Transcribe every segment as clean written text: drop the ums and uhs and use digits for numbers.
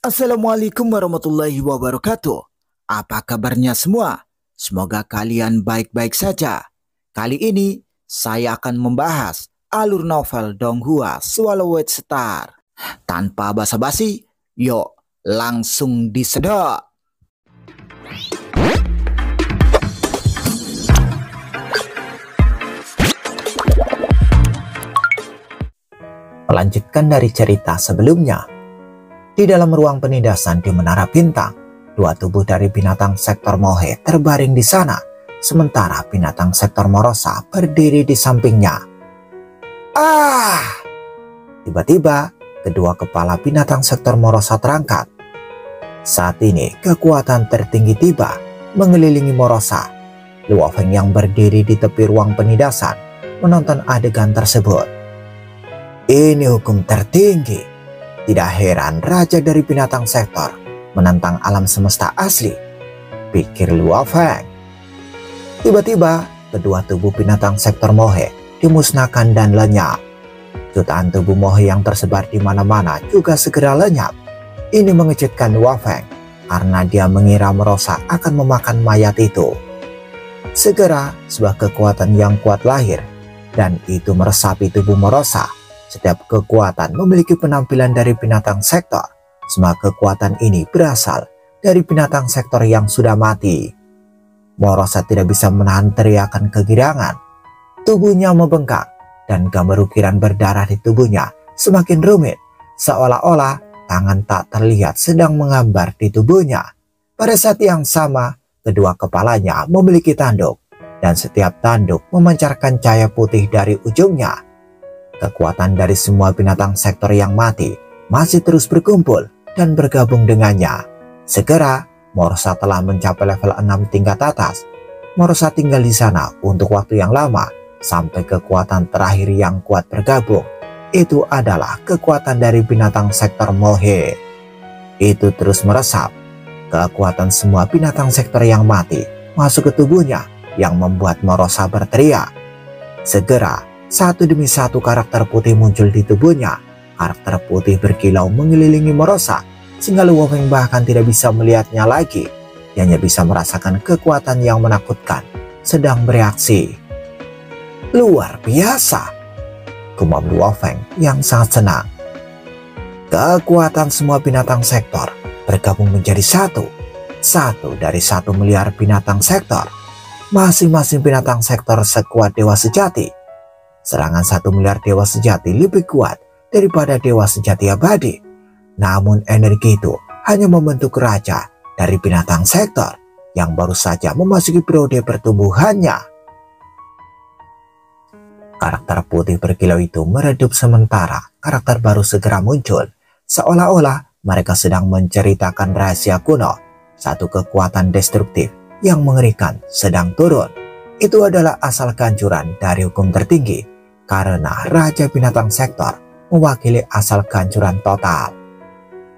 Assalamualaikum warahmatullahi wabarakatuh. Apa kabarnya semua? Semoga kalian baik-baik saja. Kali ini saya akan membahas alur novel Donghua Swallowed Star. Tanpa basa-basi, yuk langsung disedot. Melanjutkan dari cerita sebelumnya, di dalam ruang penindasan di Menara Bintang, dua tubuh dari binatang sektor Mohe terbaring di sana, sementara binatang sektor Morosa berdiri di sampingnya. Tiba-tiba, kedua kepala binatang sektor Morosa terangkat. Saat ini, kekuatan tertinggi tiba mengelilingi Morosa. Luo Feng yang berdiri di tepi ruang penindasan menonton adegan tersebut. Ini hukum tertinggi. Tidak heran raja dari binatang sektor menentang alam semesta asli, pikir Luo Feng. Tiba-tiba, kedua tubuh binatang sektor Mohe dimusnahkan dan lenyap. Jutaan tubuh Mohe yang tersebar di mana-mana juga segera lenyap. Ini mengejutkan Luo Feng karena dia mengira Morosa akan memakan mayat itu. Segera, sebuah kekuatan yang kuat lahir, dan itu meresapi tubuh Morosa. Setiap kekuatan memiliki penampilan dari binatang sektor. Semua kekuatan ini berasal dari binatang sektor yang sudah mati. Morosa tidak bisa menahan teriakan kegirangan. Tubuhnya membengkak dan gambar ukiran berdarah di tubuhnya semakin rumit, seolah-olah tangan tak terlihat sedang menggambar di tubuhnya. Pada saat yang sama, kedua kepalanya memiliki tanduk, dan setiap tanduk memancarkan cahaya putih dari ujungnya. Kekuatan dari semua binatang sektor yang mati masih terus berkumpul dan bergabung dengannya. Segera, Morosa telah mencapai level 6 tingkat atas. Morosa tinggal di sana untuk waktu yang lama sampai kekuatan terakhir yang kuat bergabung. Itu adalah kekuatan dari binatang sektor Mohe. Itu terus meresap. Kekuatan semua binatang sektor yang mati masuk ke tubuhnya yang membuat Morosa berteriak. Segera, satu demi satu karakter putih muncul di tubuhnya. Karakter putih berkilau mengelilingi Morosa, sehingga Luo Feng bahkan tidak bisa melihatnya lagi. Dia hanya bisa merasakan kekuatan yang menakutkan sedang bereaksi. Luar biasa, gumam Luo Feng yang sangat senang. Kekuatan semua binatang sektor bergabung menjadi satu. Satu dari 1 miliar binatang sektor. Masing-masing binatang sektor sekuat dewa sejati. Serangan 1 miliar dewa sejati lebih kuat daripada dewa sejati abadi. Namun energi itu hanya membentuk raja dari binatang sektor yang baru saja memasuki periode pertumbuhannya. Karakter putih berkilau itu meredup sementara karakter baru segera muncul. Seolah-olah mereka sedang menceritakan rahasia kuno. Satu kekuatan destruktif yang mengerikan sedang turun. Itu adalah asal kehancuran dari hukum tertinggi. Karena Raja Binatang Sektor mewakili asal kehancuran total.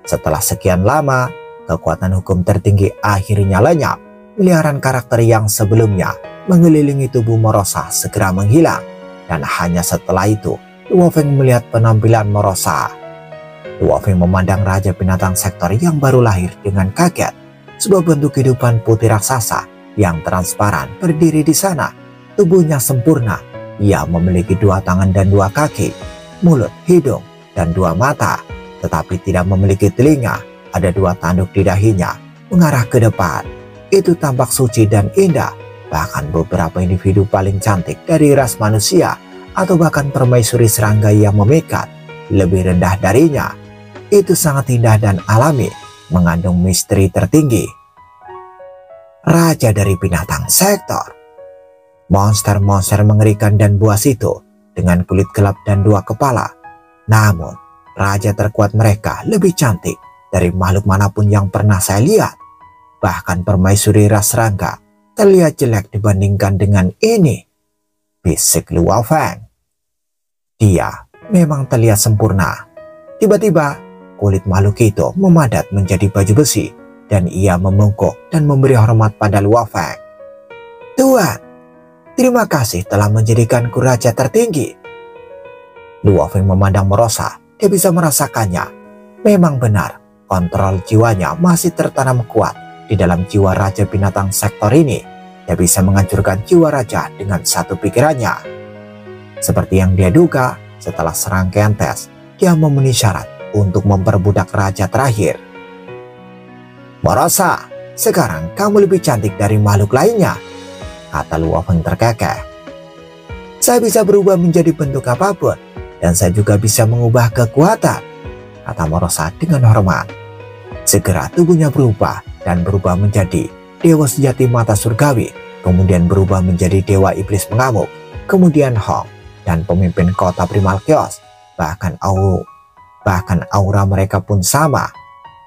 Setelah sekian lama, kekuatan hukum tertinggi akhirnya lenyap. Miliaran karakter yang sebelumnya mengelilingi tubuh Morosa segera menghilang. Dan hanya setelah itu, Luo Feng melihat penampilan Morosa. Luo Feng memandang Raja Binatang Sektor yang baru lahir dengan kaget. Sebuah bentuk kehidupan putih raksasa yang transparan berdiri di sana. Tubuhnya sempurna. Ia memiliki 2 tangan dan 2 kaki, mulut, hidung, dan 2 mata, tetapi tidak memiliki telinga. Ada 2 tanduk di dahinya mengarah ke depan. Itu tampak suci dan indah. Bahkan beberapa individu paling cantik dari ras manusia atau bahkan permaisuri serangga yang memikat lebih rendah darinya. Itu sangat indah dan alami, mengandung misteri tertinggi. Raja dari binatang sektor. Monster-monster mengerikan dan buas itu dengan kulit gelap dan 2 kepala. Namun, raja terkuat mereka lebih cantik dari makhluk manapun yang pernah saya lihat. Bahkan permaisuri ras serangga terlihat jelek dibandingkan dengan ini, bisik Luo Feng. Dia memang terlihat sempurna. Tiba-tiba, kulit makhluk itu memadat menjadi baju besi dan ia membungkuk dan memberi hormat pada Luo Feng. Tuan, terima kasih telah menjadikanku raja tertinggi. Luo Feng memandang Morosa, dia bisa merasakannya. Memang benar, kontrol jiwanya masih tertanam kuat di dalam jiwa Raja Binatang Sektor ini. Dia bisa menghancurkan jiwa raja dengan satu pikirannya. Seperti yang dia duga, setelah serangkaian tes, dia memenuhi syarat untuk memperbudak raja terakhir. "Morosa, sekarang kamu lebih cantik dari makhluk lainnya," kata Luo Feng terkekeh. "Saya bisa berubah menjadi bentuk apapun, dan saya juga bisa mengubah kekuatan," kata Morosa dengan hormat. Segera tubuhnya berubah dan berubah menjadi dewa sejati mata surgawi, kemudian berubah menjadi dewa iblis mengamuk, kemudian Hong dan pemimpin kota Primal Chaos. Bahkan aura mereka pun sama.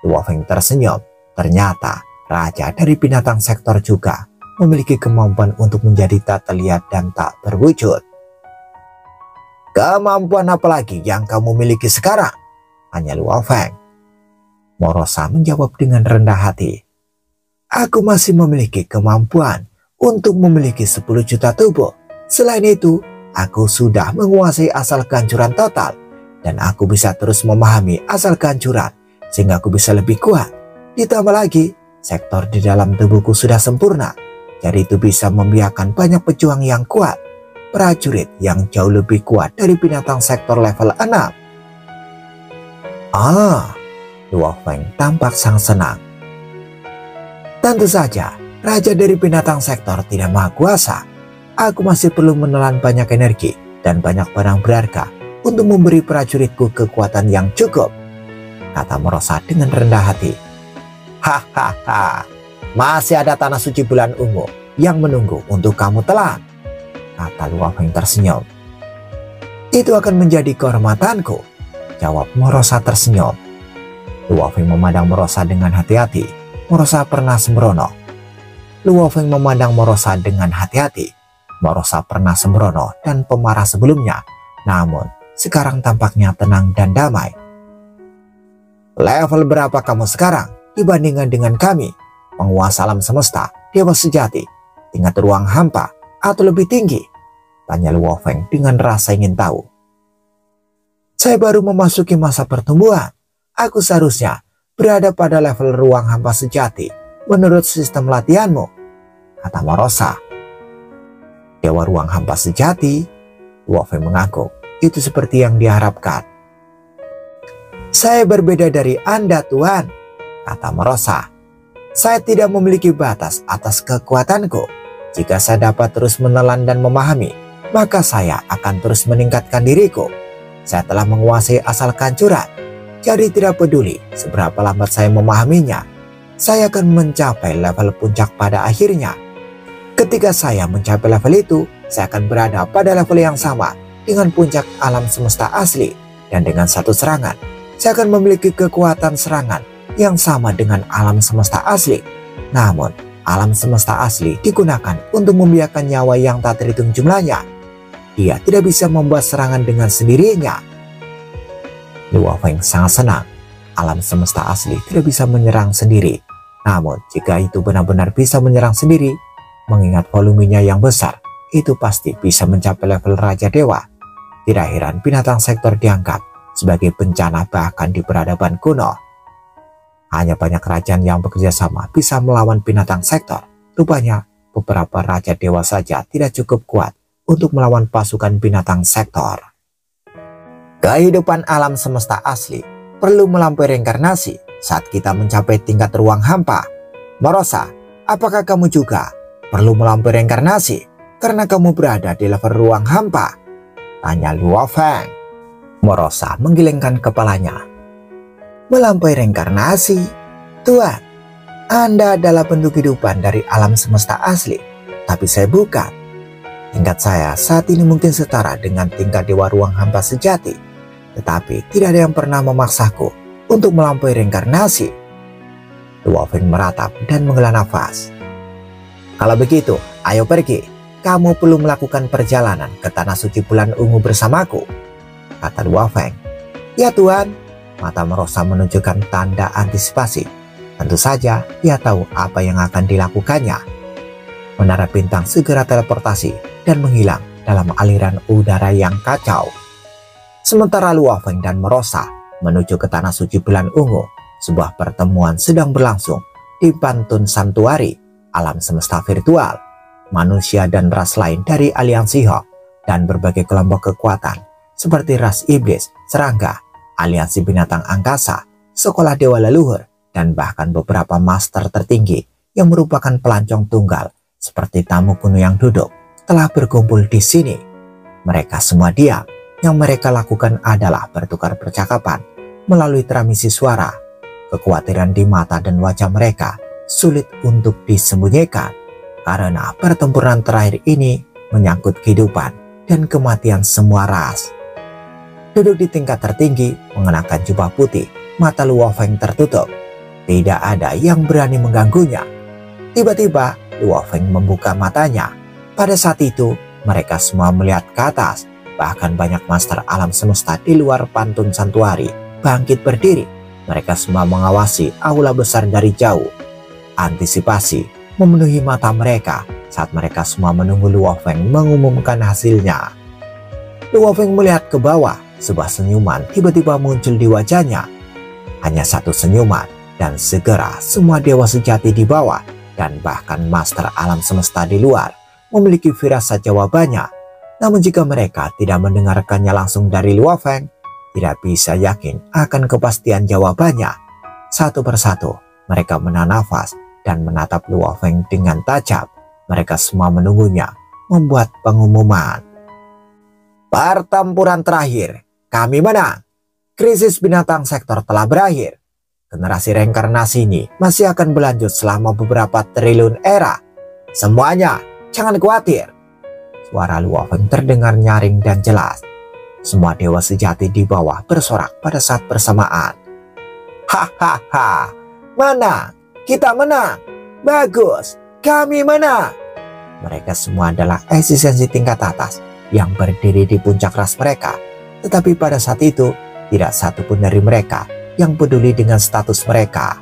Luo Feng tersenyum. Ternyata raja dari binatang sektor juga memiliki kemampuan untuk menjadi tak terlihat dan tak berwujud. "Kemampuan apa lagi yang kamu miliki sekarang?" tanya Luo Feng. Morosa menjawab dengan rendah hati. "Aku masih memiliki kemampuan untuk memiliki 10 juta tubuh. Selain itu, aku sudah menguasai asal kehancuran total, dan aku bisa terus memahami asal kehancuran sehingga aku bisa lebih kuat. Ditambah lagi, sektor di dalam tubuhku sudah sempurna, jadi itu bisa membiarkan banyak pejuang yang kuat, prajurit yang jauh lebih kuat dari binatang sektor level 6. Luo Feng tampak sangat senang. "Tentu saja, raja dari binatang sektor tidak maha kuasa. Aku masih perlu menelan banyak energi dan banyak barang berharga untuk memberi prajuritku kekuatan yang cukup," kata Morosa dengan rendah hati. "Hahaha, masih ada tanah suci bulan ungu yang menunggu untuk kamu telan," kata Luo Feng tersenyum. "Itu akan menjadi kehormatanku," jawab Morosa tersenyum. Luo Feng memandang Morosa dengan hati-hati. Morosa pernah sembrono. Luo Feng memandang Morosa dengan hati-hati. Morosa pernah sembrono dan pemarah sebelumnya, namun sekarang tampaknya tenang dan damai. "Level berapa kamu sekarang dibandingkan dengan kami, penguasa alam semesta, dewa sejati, tingkat ruang hampa, atau lebih tinggi?" tanya Luo Feng dengan rasa ingin tahu. "Saya baru memasuki masa pertumbuhan. Aku seharusnya berada pada level ruang hampa sejati menurut sistem latihanmu," kata Morosa. "Dewa ruang hampa sejati?" Luo Feng mengangguk. Itu seperti yang diharapkan. "Saya berbeda dari Anda, Tuan," kata Morosa. "Saya tidak memiliki batas atas kekuatanku. Jika saya dapat terus menelan dan memahami, maka saya akan terus meningkatkan diriku. Saya telah menguasai asal kehancuran. Jadi tidak peduli seberapa lambat saya memahaminya, saya akan mencapai level puncak pada akhirnya. Ketika saya mencapai level itu, saya akan berada pada level yang sama dengan puncak alam semesta asli. Dan dengan satu serangan, saya akan memiliki kekuatan serangan yang sama dengan alam semesta asli. Namun, alam semesta asli digunakan untuk membiarkan nyawa yang tak terhitung jumlahnya. Dia tidak bisa membuat serangan dengan sendirinya." Luo Feng sangat senang. Alam semesta asli tidak bisa menyerang sendiri. Namun jika itu benar-benar bisa menyerang sendiri, mengingat volumenya yang besar, itu pasti bisa mencapai level Raja Dewa. Tidak heran binatang sektor dianggap sebagai bencana bahkan di peradaban kuno. Hanya banyak kerajaan yang bekerja sama bisa melawan binatang sektor. Rupanya beberapa Raja Dewa saja tidak cukup kuat untuk melawan pasukan binatang sektor. Kehidupan alam semesta asli perlu melampaui reinkarnasi saat kita mencapai tingkat ruang hampa. Morosa, apakah kamu juga perlu melampaui reinkarnasi karena kamu berada di level ruang hampa? Tanya Luo Feng. Morosa menggelengkan kepalanya. Melampaui reinkarnasi? Tuan, Anda adalah bentuk kehidupan dari alam semesta asli, tapi saya bukan. Tingkat saya saat ini mungkin setara dengan tingkat dewa ruang hampa sejati. Tetapi tidak ada yang pernah memaksaku untuk melampaui reinkarnasi. Luo Feng meratap dan menghela nafas. Kalau begitu, ayo pergi. Kamu perlu melakukan perjalanan ke tanah suci bulan ungu bersamaku, kata Luo Feng. Ya Tuan, mata Morosa menunjukkan tanda antisipasi. Tentu saja dia tahu apa yang akan dilakukannya. Menara bintang segera teleportasi dan menghilang dalam aliran udara yang kacau. Sementara Luo Feng dan Morosa menuju ke tanah suci bulan ungu, sebuah pertemuan sedang berlangsung di Pantun Santuari, alam semesta virtual. Manusia dan ras lain dari aliansi Hawk dan berbagai kelompok kekuatan seperti ras iblis, serangga, aliansi binatang angkasa, sekolah dewa leluhur, dan bahkan beberapa master tertinggi yang merupakan pelancong tunggal seperti tamu kuno yang duduk telah berkumpul di sini. Mereka semua diam. Yang mereka lakukan adalah bertukar percakapan melalui transmisi suara. Kekhawatiran di mata dan wajah mereka sulit untuk disembunyikan karena pertempuran terakhir ini menyangkut kehidupan dan kematian semua ras. Duduk di tingkat tertinggi, mengenakan jubah putih, mata Luo Feng tertutup. Tidak ada yang berani mengganggunya. Tiba-tiba Luo Feng membuka matanya. Pada saat itu mereka semua melihat ke atas. Bahkan banyak master alam semesta di luar Pantun Santuari bangkit berdiri. Mereka semua mengawasi aula besar dari jauh. Antisipasi memenuhi mata mereka saat mereka semua menunggu Luo Feng mengumumkan hasilnya. Luo Feng melihat ke bawah. Sebuah senyuman tiba-tiba muncul di wajahnya. Hanya satu senyuman, dan segera semua dewa sejati di bawah dan bahkan master alam semesta di luar memiliki firasat jawabannya. Namun jika mereka tidak mendengarkannya langsung dari Luo Feng, tidak bisa yakin akan kepastian jawabannya. Satu persatu mereka menahan nafas dan menatap Luo Feng dengan tajam. Mereka semua menunggunya membuat pengumuman. Pertempuran terakhir, kami menang. Krisis binatang sektor telah berakhir. Generasi reinkarnasi ini masih akan berlanjut selama beberapa triliun era. Semuanya, jangan khawatir. Suara Luo Feng terdengar nyaring dan jelas. Semua dewa sejati di bawah bersorak pada saat bersamaan. Hahaha, menang, kita menang, bagus, kami menang. Mereka semua adalah eksistensi tingkat atas yang berdiri di puncak ras mereka. Tetapi pada saat itu, tidak satu pun dari mereka yang peduli dengan status mereka.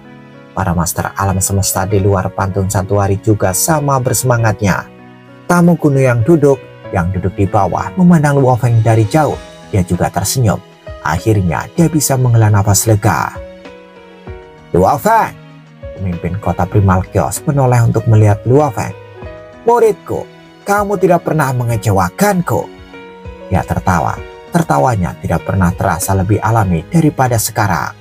Para master alam semesta di luar Pantun Santuari juga sama bersemangatnya. Tamu kuno yang duduk di bawah memandang Luo Feng dari jauh. Dia juga tersenyum. Akhirnya dia bisa menghela nafas lega. Luo Feng, pemimpin kota Primal Chaos menoleh untuk melihat Luo Feng. Muridku, kamu tidak pernah mengecewakanku. Dia tertawa. Tertawanya tidak pernah terasa lebih alami daripada sekarang.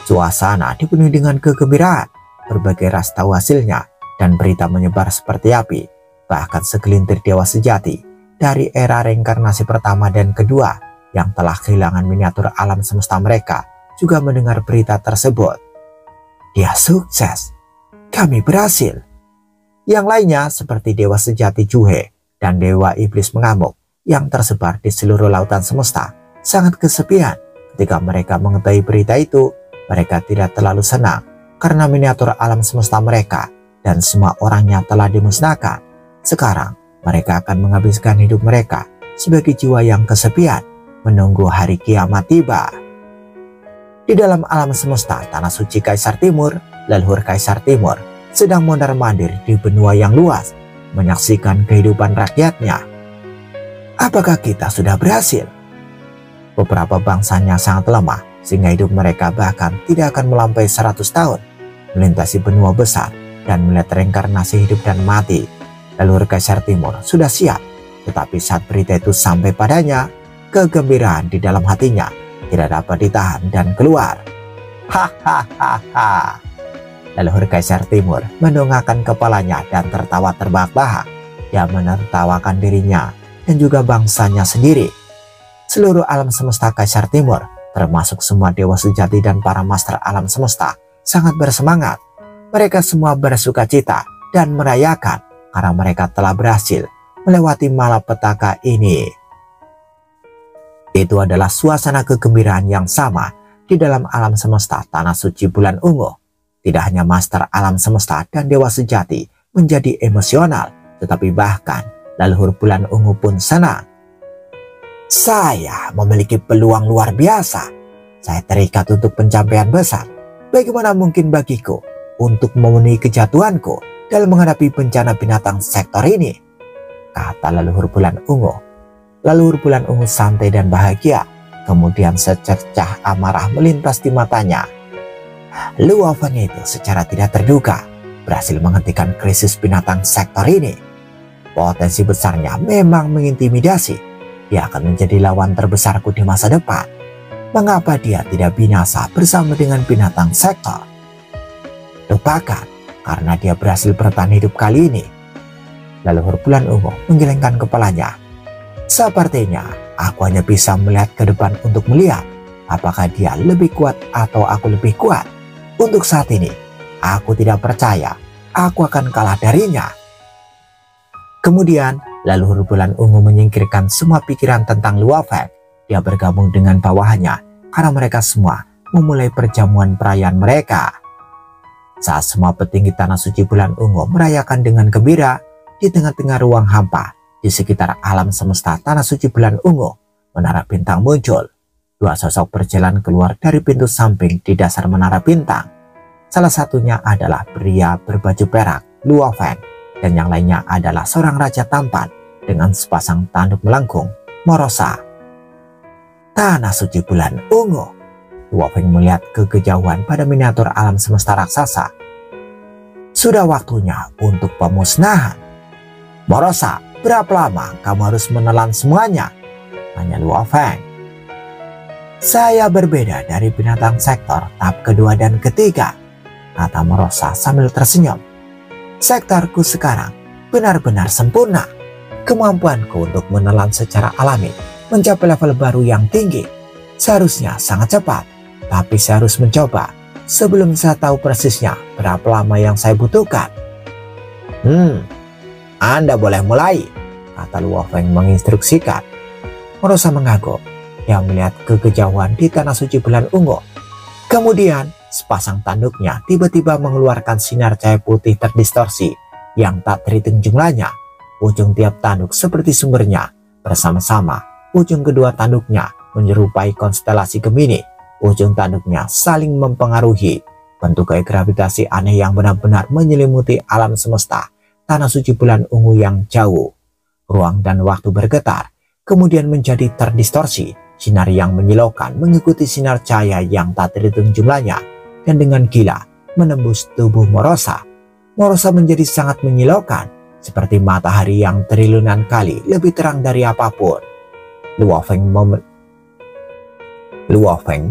Suasana dipenuhi dengan kegembiraan. Berbagai ras tahu hasilnya dan berita menyebar seperti api. Bahkan segelintir dewa sejati dari era reinkarnasi pertama dan kedua yang telah kehilangan miniatur alam semesta mereka juga mendengar berita tersebut. Dia sukses. Kami berhasil. Yang lainnya seperti dewa sejati Juhe dan dewa iblis mengamuk yang tersebar di seluruh lautan semesta sangat kesepian. Ketika mereka mengetahui berita itu, mereka tidak terlalu senang karena miniatur alam semesta mereka dan semua orangnya telah dimusnahkan. Sekarang mereka akan menghabiskan hidup mereka sebagai jiwa yang kesepian menunggu hari kiamat tiba. Di dalam alam semesta tanah suci Kaisar Timur, leluhur Kaisar Timur sedang mondar-mandir di benua yang luas menyaksikan kehidupan rakyatnya. Apakah kita sudah berhasil? Beberapa bangsanya sangat lemah sehingga hidup mereka bahkan tidak akan melampaui 100 tahun melintasi benua besar dan melihat reinkarnasi hidup dan mati. Leluhur Kaisar Timur sudah siap, tetapi saat berita itu sampai padanya, kegembiraan di dalam hatinya tidak dapat ditahan dan keluar. Hahaha. Leluhur Kaisar Timur mendongakkan kepalanya dan tertawa terbahak-bahak. Dia menertawakan dirinya dan juga bangsanya sendiri. Seluruh alam semesta Kaisar Timur, termasuk semua dewa sejati dan para master alam semesta, sangat bersemangat. Mereka semua bersukacita dan merayakan karena mereka telah berhasil melewati malapetaka ini. Itu adalah suasana kegembiraan yang sama di dalam alam semesta tanah suci bulan ungu. Tidak hanya master alam semesta dan dewa sejati menjadi emosional, tetapi bahkan leluhur bulan ungu pun senang. Saya memiliki peluang luar biasa. Saya terikat untuk pencapaian besar. Bagaimana mungkin bagiku untuk memenuhi kejatuhanku dalam menghadapi bencana binatang sektor ini? Kata leluhur bulan ungu. Leluhur bulan ungu santai dan bahagia. Kemudian secercah amarah melintas di matanya. Luo Feng itu secara tidak terduga berhasil menghentikan krisis binatang sektor ini. Potensi besarnya memang mengintimidasi. Dia akan menjadi lawan terbesarku di masa depan. Mengapa dia tidak binasa bersama dengan binatang sektor? Lupakan, karena dia berhasil bertahan hidup kali ini. Leluhur Bulan Ungu menggelengkan kepalanya. Sepertinya aku hanya bisa melihat ke depan untuk melihat apakah dia lebih kuat atau aku lebih kuat. Untuk saat ini, aku tidak percaya aku akan kalah darinya. Kemudian, leluhur Bulan Ungu menyingkirkan semua pikiran tentang Luo Feng. Dia bergabung dengan bawahannya karena mereka semua memulai perjamuan perayaan mereka. Saat semua petinggi Tanah Suci Bulan Ungu merayakan dengan gembira, di tengah-tengah ruang hampa di sekitar alam semesta Tanah Suci Bulan Ungu, menara bintang muncul. Dua sosok berjalan keluar dari pintu samping di dasar menara bintang. Salah satunya adalah pria berbaju perak, Luo Feng, dan yang lainnya adalah seorang raja tampan dengan sepasang tanduk melengkung, Morosa. Tanah Suci Bulan Ungu. Luo Feng melihat ke kejauhan pada miniatur alam semesta raksasa. Sudah waktunya untuk pemusnahan. Morosa, berapa lama kamu harus menelan semuanya? Tanya Luo Feng. Saya berbeda dari binatang sektor tahap kedua dan ketiga, kata Morosa sambil tersenyum. Sektorku sekarang benar-benar sempurna. Kemampuanku untuk menelan secara alami mencapai level baru yang tinggi. Seharusnya sangat cepat, tapi saya harus mencoba sebelum saya tahu persisnya berapa lama yang saya butuhkan. Anda boleh mulai, kata Luo Feng menginstruksikan. Morosa mengangguk. Dia melihat ke kejauhan di Tanah Suci Bulan Ungu. Kemudian sepasang tanduknya tiba-tiba mengeluarkan sinar cahaya putih terdistorsi yang tak terhitung jumlahnya. Ujung tiap tanduk seperti sumbernya bersama-sama. Ujung kedua tanduknya menyerupai konstelasi Gemini. Ujung tanduknya saling mempengaruhi. Bentuk gaya gravitasi aneh yang benar-benar menyelimuti alam semesta Tanah Suci Bulan Ungu yang jauh. Ruang dan waktu bergetar, kemudian menjadi terdistorsi. Sinar yang menyilaukan mengikuti sinar cahaya yang tak terhitung jumlahnya, dan dengan gila menembus tubuh Morosa. Morosa menjadi sangat menyilaukan, seperti matahari yang triliunan kali lebih terang dari apapun. Luo Feng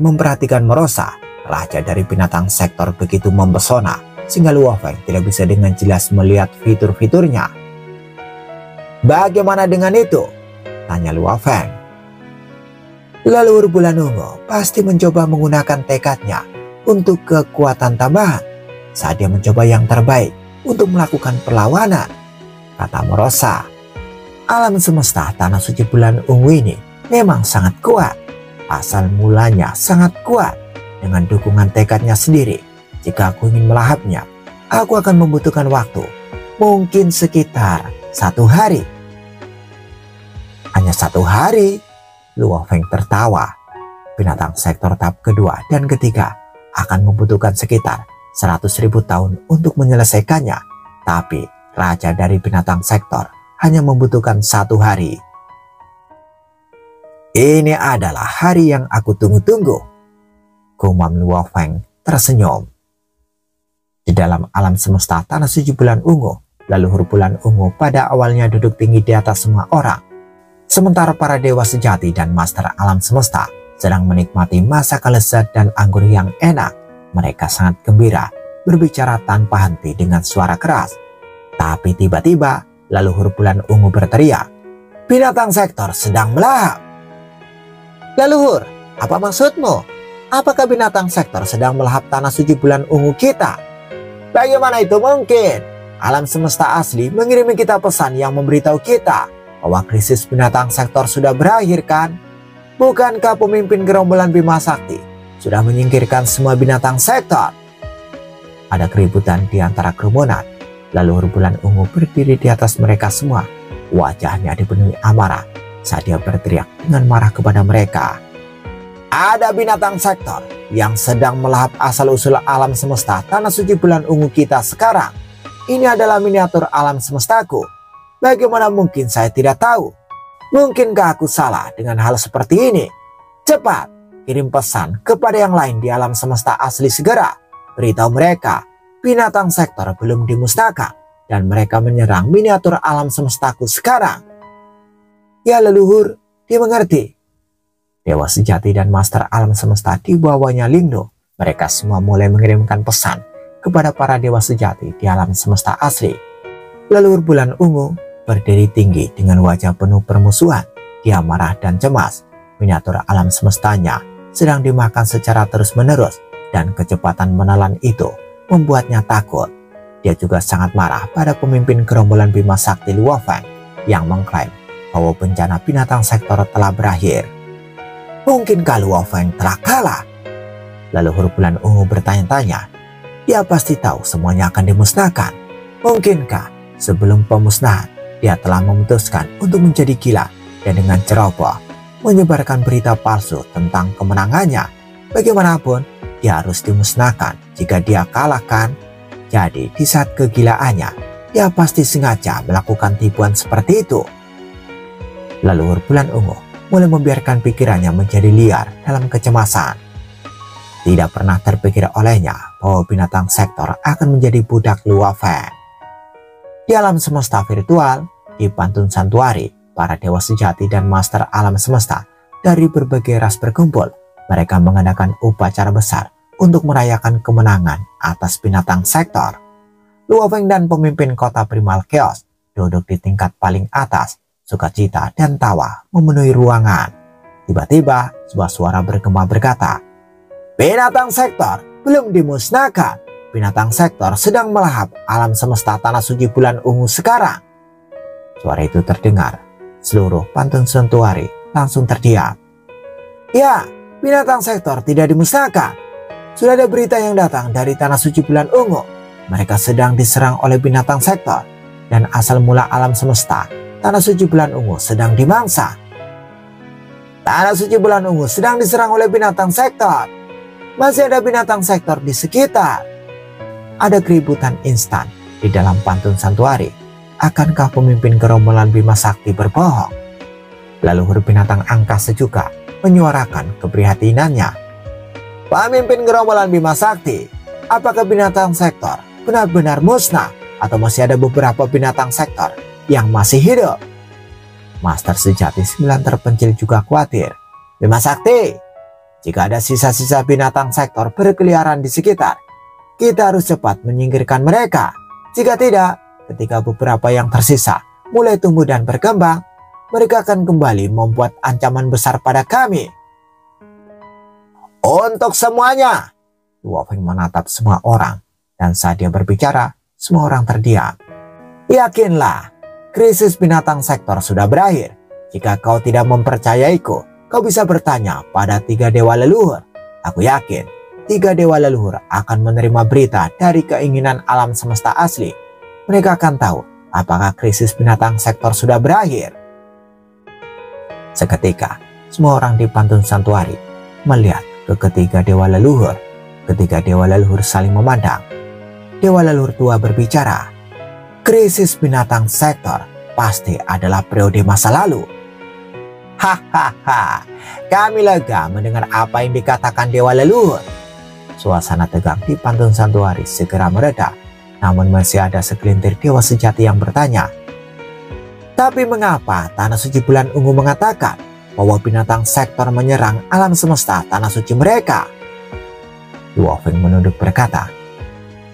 memperhatikan Morosa, raja dari binatang sektor begitu mempesona, sehingga Luo Feng tidak bisa dengan jelas melihat fitur-fiturnya. Bagaimana dengan itu? Tanya Luo Feng. Leluhur Bulan Ungu pasti mencoba menggunakan tekadnya untuk kekuatan tambahan saat dia mencoba yang terbaik untuk melakukan perlawanan, kata Morosa. Alam semesta Tanah Suci Bulan Ungu ini memang sangat kuat. Asal mulanya sangat kuat. Dengan dukungan tekadnya sendiri, jika aku ingin melahapnya, aku akan membutuhkan waktu, mungkin sekitar 1 hari. Hanya 1 hari? Luo Feng tertawa. Binatang sektor tahap kedua dan ketiga akan membutuhkan sekitar 100.000 tahun untuk menyelesaikannya. Tapi raja dari binatang sektor hanya membutuhkan 1 hari. Ini adalah hari yang aku tunggu-tunggu, gumam Luo Feng tersenyum. Di dalam alam semesta Tanah Suci Bulan Ungu, leluhur Bulan Ungu pada awalnya duduk tinggi di atas semua orang. Sementara para dewa sejati dan master alam semesta sedang menikmati masakan lezat dan anggur yang enak, mereka sangat gembira, berbicara tanpa henti dengan suara keras. Tapi tiba-tiba leluhur Bulan Ungu berteriak, binatang sektor sedang melahap. Leluhur, apa maksudmu? Apakah binatang sektor sedang melahap Tanah Suci Bulan Ungu kita? Bagaimana itu mungkin? Alam semesta asli mengirimi kita pesan yang memberitahu kita bahwa krisis binatang sektor sudah berakhir, kan? Bukankah pemimpin gerombolan Bima Sakti sudah menyingkirkan semua binatang sektor? Ada keributan di antara kerumunan. Leluhur Bulan Ungu berdiri di atas mereka semua. Wajahnya dipenuhi amarah saat dia berteriak dengan marah kepada mereka. Ada binatang sektor yang sedang melahap asal-usul alam semesta Tanah Suci Bulan Ungu kita sekarang. Ini adalah miniatur alam semestaku. Bagaimana mungkin saya tidak tahu? Mungkinkah aku salah dengan hal seperti ini? Cepat, kirim pesan kepada yang lain di alam semesta asli segera. beritahu mereka binatang sektor belum dimusnahkan dan mereka menyerang miniatur alam semestaku sekarang. Ya leluhur, dimengerti. Dewa sejati dan master alam semesta di bawahnya Lingdo, mereka semua mulai mengirimkan pesan kepada para dewa sejati di alam semesta asli. Leluhur bulan ungu berdiri tinggi dengan wajah penuh permusuhan. Dia marah dan cemas. Miniatur alam semestanya sedang dimakan secara terus-menerus dan kecepatan menelan itu membuatnya takut. Dia juga sangat marah pada pemimpin gerombolan Bima Sakti Luofeng yang mengklaim bahwa bencana binatang sektor telah berakhir. Mungkinkah Luofeng telah kalah? Leluhur bulan ungu bertanya-tanya. Dia pasti tahu semuanya akan dimusnahkan. Mungkinkah sebelum pemusnahan dia telah memutuskan untuk menjadi gila dan dengan ceroboh menyebarkan berita palsu tentang kemenangannya? Bagaimanapun dia harus dimusnahkan jika dia kalahkan. Jadi di saat kegilaannya dia pasti sengaja melakukan tipuan seperti itu. Leluhur bulan ungu mulai membiarkan pikirannya menjadi liar dalam kecemasan. Tidak pernah terpikir olehnya bahwa binatang sektor akan menjadi budak Luofeng. Di alam semesta virtual, di Pantun Santuari, para dewa sejati dan master alam semesta dari berbagai ras berkumpul. Mereka mengadakan upacara besar untuk merayakan kemenangan atas binatang sektor. Luofeng dan pemimpin kota Primal Chaos duduk di tingkat paling atas. Sukacita dan tawa memenuhi ruangan. Tiba-tiba sebuah suara bergema berkata, "Binatang sektor belum dimusnahkan. Binatang sektor sedang melahap alam semesta tanah suci bulan ungu sekarang." Suara itu terdengar. Seluruh Pantun Santuari langsung terdiam. Ya, binatang sektor tidak dimusnahkan. Sudah ada berita yang datang dari tanah suci bulan ungu. Mereka sedang diserang oleh binatang sektor. Dan asal mula alam semesta, tanah suci bulan ungu sedang dimangsa. Tanah suci bulan ungu sedang diserang oleh binatang sektor. Masih ada binatang sektor di sekitar. Ada keributan instan di dalam Pantun Santuari. Akankah pemimpin gerombolan Bima Sakti berbohong? Leluhur binatang angkasa juga menyuarakan keprihatinannya. Pemimpin gerombolan Bima Sakti, apakah binatang sektor benar-benar musnah atau masih ada beberapa binatang sektor yang masih hidup? Master sejati 9 terpencil juga khawatir. Bima Sakti, jika ada sisa-sisa binatang sektor berkeliaran di sekitar, kita harus cepat menyingkirkan mereka. Jika tidak, ketika beberapa yang tersisa mulai tumbuh dan berkembang, mereka akan kembali membuat ancaman besar pada kami. Untuk semuanya, Luofeng menatap semua orang, dan saat dia berbicara, semua orang terdiam. Yakinlah, krisis binatang sektor sudah berakhir. Jika kau tidak mempercayaiku, kau bisa bertanya pada 3 dewa leluhur. Aku yakin 3 dewa leluhur akan menerima berita dari keinginan alam semesta asli. Mereka akan tahu apakah krisis binatang sektor sudah berakhir. Seketika, semua orang di Pantun Santuari melihat ke ketiga dewa leluhur. Ketiga dewa leluhur saling memandang. Dewa leluhur tua berbicara. Krisis binatang sektor pasti adalah periode masa lalu. Hahaha, kami lega mendengar apa yang dikatakan dewa leluhur. Suasana tegang di Pantun Santuari segera mereda. Namun masih ada segelintir dewa sejati yang bertanya. Tapi mengapa tanah suci bulan ungu mengatakan bahwa binatang sektor menyerang alam semesta tanah suci mereka? Luofeng menunduk berkata,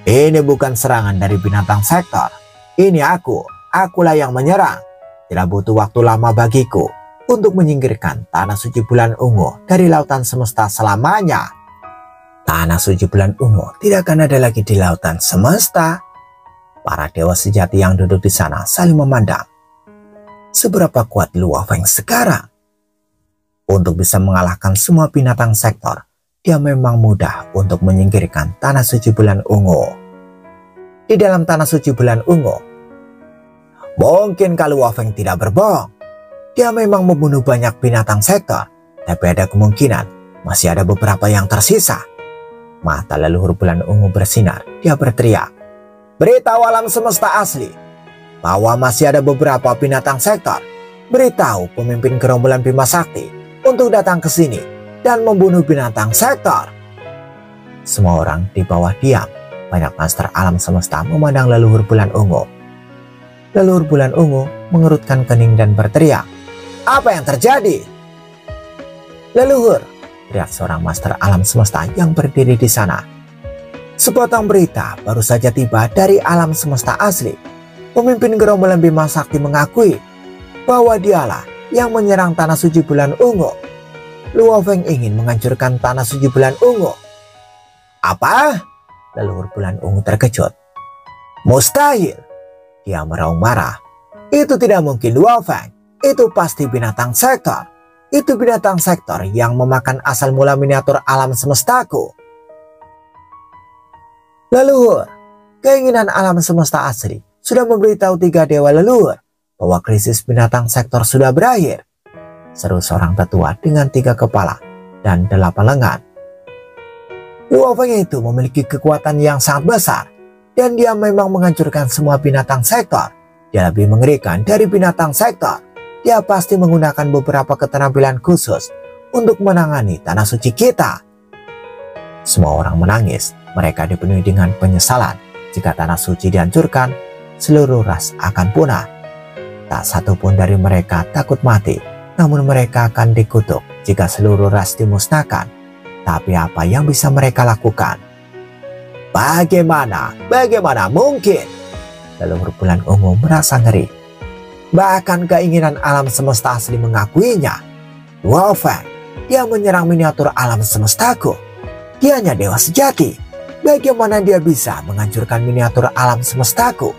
ini bukan serangan dari binatang sektor. Ini akulah yang menyerang. Tidak butuh waktu lama bagiku untuk menyingkirkan tanah suci bulan ungu dari lautan semesta selamanya. Tanah suci bulan ungu tidak akan ada lagi di lautan semesta. Para dewa sejati yang duduk di sana saling memandang. Seberapa kuat Luofeng sekarang? Untuk bisa mengalahkan semua binatang sektor, dia memang mudah untuk menyingkirkan tanah suci bulan ungu. Di dalam tanah suci bulan ungu, mungkin kalau Luofeng tidak berbohong, dia memang membunuh banyak binatang sektor, tapi ada kemungkinan masih ada beberapa yang tersisa. Mata leluhur bulan ungu bersinar, dia berteriak, beritahu alam semesta asli bahwa masih ada beberapa binatang sektor. Beritahu pemimpin gerombolan Bima Sakti untuk datang ke sini dan membunuh binatang sektor. Semua orang di bawah diam. Banyak master alam semesta memandang leluhur bulan ungu. Leluhur bulan ungu mengerutkan kening dan berteriak, "Apa yang terjadi?" "Leluhur," teriak seorang master alam semesta yang berdiri di sana. "Sepotong berita baru saja tiba dari alam semesta asli. Pemimpin gerombolan Bima Sakti mengakui bahwa dialah yang menyerang tanah suci bulan ungu. Luo Feng ingin menghancurkan tanah suci bulan ungu." "Apa?" Leluhur bulan ungu terkejut. "Mustahil!" Dia meraung marah. "Itu tidak mungkin, Luo Feng. Itu pasti binatang sektor. Itu binatang sektor yang memakan asal mula miniatur alam semestaku." "Leluhur, keinginan alam semesta asli sudah memberitahu 3 dewa leluhur bahwa krisis binatang sektor sudah berakhir," seru seorang tetua dengan 3 kepala dan 8 lengan. "Luo Feng itu memiliki kekuatan yang sangat besar dan dia memang menghancurkan semua binatang sektor. Dia lebih mengerikan dari binatang sektor. Dia pasti menggunakan beberapa keterampilan khusus untuk menangani tanah suci kita." Semua orang menangis. Mereka dipenuhi dengan penyesalan. Jika tanah suci dihancurkan, seluruh ras akan punah. Tak satu pun dari mereka takut mati, namun mereka akan dikutuk jika seluruh ras dimusnahkan. Tapi apa yang bisa mereka lakukan? Bagaimana mungkin? Leluhur bulan ungu merasa ngeri. Bahkan keinginan alam semesta asli mengakuinya. Luo Feng, dia menyerang miniatur alam semestaku. Dianya dewa sejati. Bagaimana dia bisa menghancurkan miniatur alam semestaku?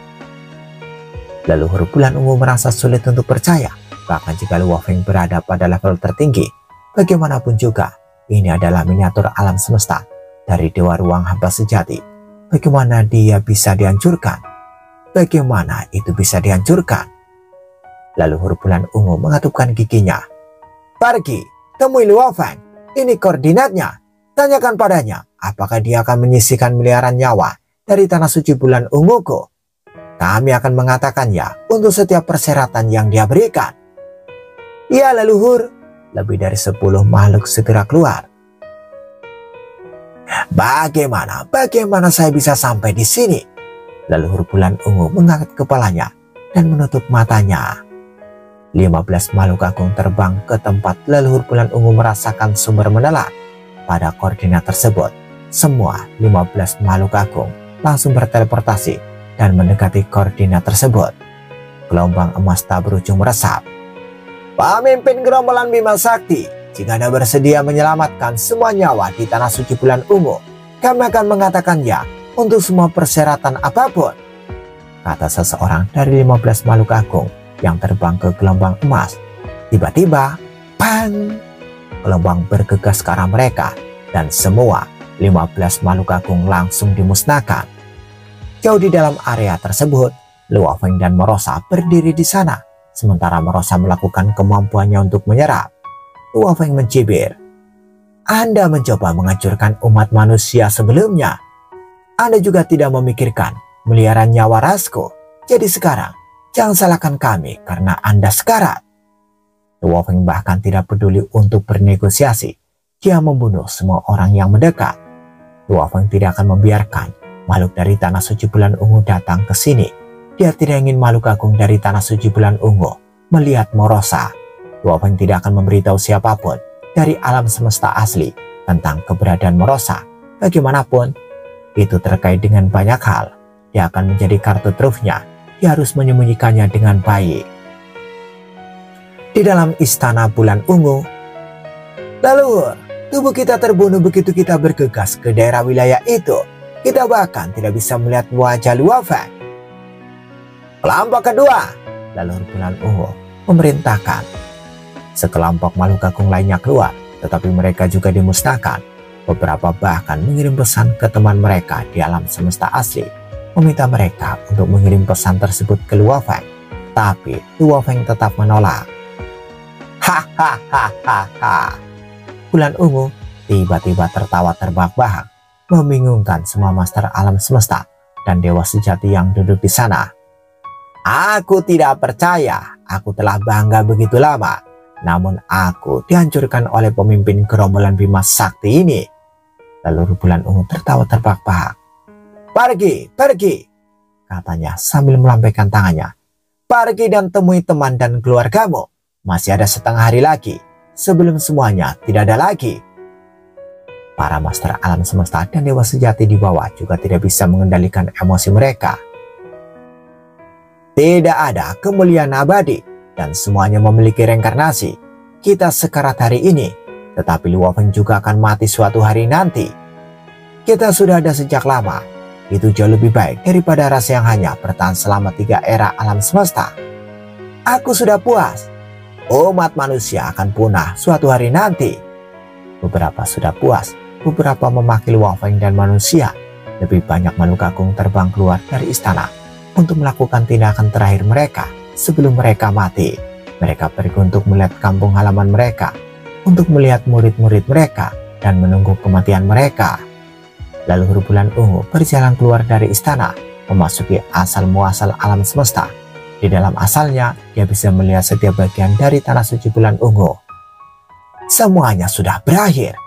Leluhur bulan ungu merasa sulit untuk percaya. Bahkan jika Luo Feng berada pada level tertinggi, bagaimanapun juga, ini adalah miniatur alam semesta dari dewa ruang hampa sejati. Bagaimana dia bisa dihancurkan? Bagaimana itu bisa dihancurkan? Leluhur bulan ungu mengatupkan giginya. "Pergi, temui Luo Feng. Ini koordinatnya. Tanyakan padanya apakah dia akan menyisihkan miliaran nyawa dari tanah suci bulan unguku. Kami akan mengatakannya untuk setiap persyaratan yang dia berikan." "Ya leluhur." Lebih dari 10 makhluk segera keluar. Bagaimana saya bisa sampai di sini?" Leluhur bulan ungu mengangkat kepalanya dan menutup matanya. 15 makhluk agung terbang ke tempat leluhur bulan ungu merasakan sumber menelan. Pada koordinat tersebut, semua 15 makhluk agung langsung berteleportasi dan mendekati koordinat tersebut. Gelombang emas tak berujung meresap. "Pemimpin gerombolan Bima Sakti, jika Anda bersedia menyelamatkan semua nyawa di tanah suci bulan ungu, kami akan mengatakannya untuk semua persyaratan apapun," kata seseorang dari 15 makhluk agung yang terbang ke gelombang emas. Tiba-tiba, pang! Gelombang bergegas ke arah mereka dan semua 15 makhluk agung langsung dimusnahkan. Jauh di dalam area tersebut, Luo Feng dan Morosa berdiri di sana. Sementara Morosa melakukan kemampuannya untuk menyerap. Luo Feng mencibir. "Anda mencoba menghancurkan umat manusia sebelumnya. Anda juga tidak memikirkan miliaran nyawa rasku. Jadi sekarang, jangan salahkan kami karena Anda sekarat." Luo Feng bahkan tidak peduli untuk bernegosiasi. Dia membunuh semua orang yang mendekat. Luo Feng tidak akan membiarkan makhluk dari tanah suci bulan ungu datang ke sini. Dia tidak ingin makhluk agung dari tanah suci bulan ungu melihat Morosa. Luo Feng tidak akan memberitahu siapapun dari alam semesta asli tentang keberadaan Morosa. Bagaimanapun, itu terkait dengan banyak hal. Dia akan menjadi kartu trufnya. Dia harus menyembunyikannya dengan baik. Di dalam istana bulan ungu, "Leluhur, tubuh kita terbunuh begitu kita bergegas ke daerah wilayah itu. Kita bahkan tidak bisa melihat wajah Luo Feng." "Kelompok kedua," leluhur bulan ungu memerintahkan. Sekelompok makhluk agung lainnya keluar, tetapi mereka juga dimusnahkan. Beberapa bahkan mengirim pesan ke teman mereka di alam semesta asli, meminta mereka untuk mengirim pesan tersebut ke Luo Feng. Tapi Luo Feng tetap menolak. Hahaha. Bulan ungu tiba-tiba tertawa terbahak-bahak, membingungkan semua master alam semesta dan dewa sejati yang duduk di sana. "Aku tidak percaya, aku telah bangga begitu lama, namun aku dihancurkan oleh pemimpin gerombolan Bima Sakti ini." Lalu bulan ungu tertawa terbahak-bahak. Pergi, pergi, katanya sambil melambaikan tangannya. Pergi dan temui teman dan keluargamu. Masih ada setengah hari lagi. Sebelum semuanya tidak ada lagi. Para master alam semesta dan dewa sejati di bawah juga tidak bisa mengendalikan emosi mereka. Tidak ada kemuliaan abadi dan semuanya memiliki reinkarnasi. Kita sekarat hari ini, tetapi Luo Feng juga akan mati suatu hari nanti. Kita sudah ada sejak lama. Itu jauh lebih baik daripada rasa yang hanya bertahan selama 3 era alam semesta. Aku sudah puas. Umat manusia akan punah suatu hari nanti. Beberapa sudah puas, beberapa memaki Luo Feng dan manusia. Lebih banyak makhluk agung terbang keluar dari istana untuk melakukan tindakan terakhir mereka sebelum mereka mati. Mereka pergi untuk melihat kampung halaman mereka, untuk melihat murid-murid mereka, dan menunggu kematian mereka. Lalu bulan ungu berjalan keluar dari istana, memasuki asal muasal alam semesta. Di dalam asalnya, dia bisa melihat setiap bagian dari tanah suci bulan ungu. Semuanya sudah berakhir.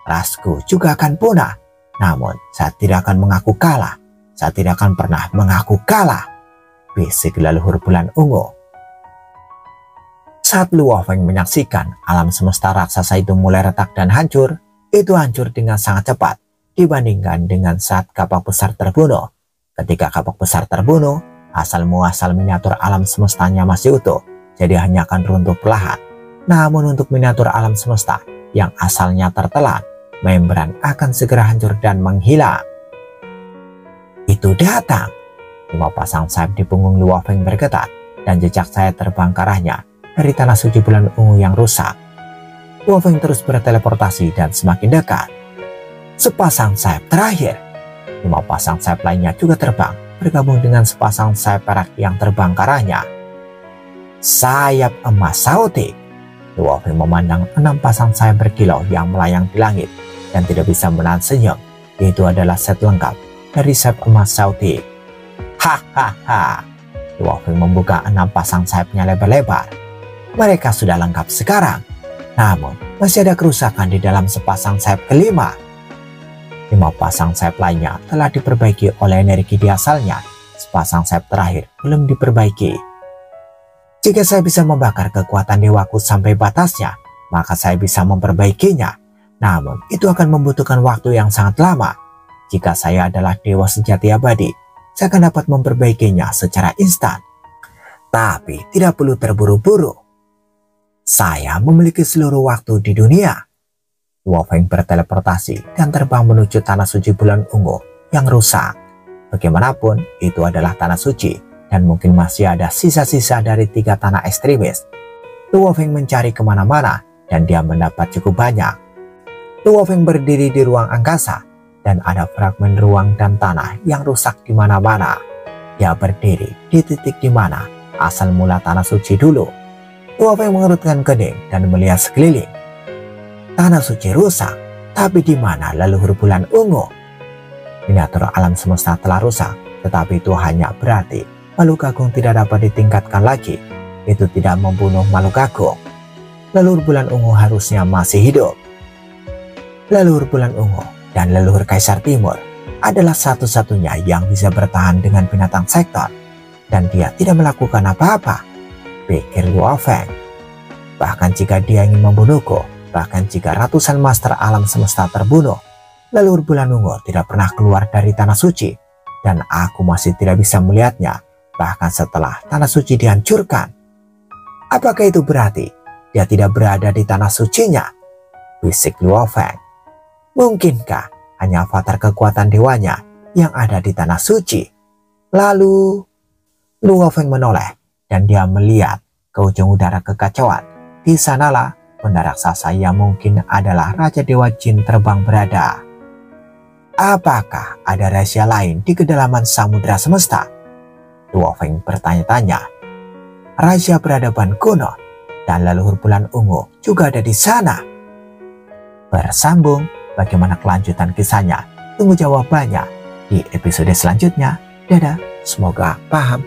Rasku juga akan punah. Namun, saya tidak akan mengaku kalah. Saya tidak akan pernah mengaku kalah, bisik leluhur bulan ungu. Saat Luo Feng menyaksikan alam semesta raksasa itu mulai retak dan hancur, itu hancur dengan sangat cepat dibandingkan dengan saat kapak besar terbunuh. Ketika kapak besar terbunuh, asal muasal miniatur alam semestanya masih utuh, jadi hanya akan runtuh perlahan. Namun untuk miniatur alam semesta yang asalnya tertelan, membran akan segera hancur dan menghilang. Itu datang. 5 pasang sayap di punggung Luo Feng bergetar dan jejak sayap terbang ke arahnya dari tanah suci bulan ungu yang rusak. Luo Feng terus berteleportasi dan semakin dekat. Sepasang sayap terakhir. 5 pasang sayap lainnya juga terbang, bergabung dengan sepasang sayap perak yang terbang ke arahnya. Sayap emas sautik. Luo Feng memandang 6 pasang sayap berkilau yang melayang di langit dan tidak bisa menahan senyum. Itu adalah set lengkap dari sayap emas sautik. Hahaha. Luo Feng membuka 6 pasang sayapnya lebar-lebar. Mereka sudah lengkap sekarang. Namun masih ada kerusakan di dalam sepasang sayap kelima. 5 pasang sayap lainnya telah diperbaiki oleh energi di asalnya. Sepasang sayap terakhir belum diperbaiki. Jika saya bisa membakar kekuatan dewaku sampai batasnya, maka saya bisa memperbaikinya. Namun itu akan membutuhkan waktu yang sangat lama. Jika saya adalah dewa sejati abadi, saya akan dapat memperbaikinya secara instan. Tapi tidak perlu terburu-buru. Saya memiliki seluruh waktu di dunia. Luo Feng berteleportasi dan terbang menuju tanah suci bulan ungu yang rusak. Bagaimanapun, itu adalah tanah suci dan mungkin masih ada sisa-sisa dari 3 tanah ekstremis. Luo Feng mencari kemana-mana dan dia mendapat cukup banyak. Luo Feng berdiri di ruang angkasa dan ada fragmen ruang dan tanah yang rusak di mana-mana. Dia berdiri di titik di mana asal mula tanah suci dulu. Luo Feng mengerutkan kening dan melihat sekeliling. Tanah suci rusak, tapi di mana leluhur bulan ungu? Miniatur alam semesta telah rusak, tetapi itu hanya berarti makhluk agung tidak dapat ditingkatkan lagi. Itu tidak membunuh makhluk agung. Leluhur bulan ungu harusnya masih hidup. Leluhur bulan ungu dan leluhur Kaisar Timur adalah satu-satunya yang bisa bertahan dengan binatang sektor, dan dia tidak melakukan apa-apa, pikir Luo Feng. Bahkan jika dia ingin membunuhku, bahkan jika ratusan master alam semesta terbunuh, leluhur bulan ungu tidak pernah keluar dari tanah suci, dan aku masih tidak bisa melihatnya, bahkan setelah tanah suci dihancurkan. Apakah itu berarti dia tidak berada di tanah sucinya? Bisik Luo Feng. Mungkinkah hanya avatar kekuatan dewanya yang ada di tanah suci? Lalu, Luo Feng menoleh, dan dia melihat ke ujung udara kekacauan. Di sanalah benda raksasa yang mungkin adalah Raja Dewa Jin terbang berada. Apakah ada rahasia lain di kedalaman samudera semesta? Luo Feng bertanya-tanya. Rahasia peradaban kuno dan leluhur bulan ungu juga ada di sana. Bersambung, bagaimana kelanjutan kisahnya? Tunggu jawabannya di episode selanjutnya. Dadah, semoga paham.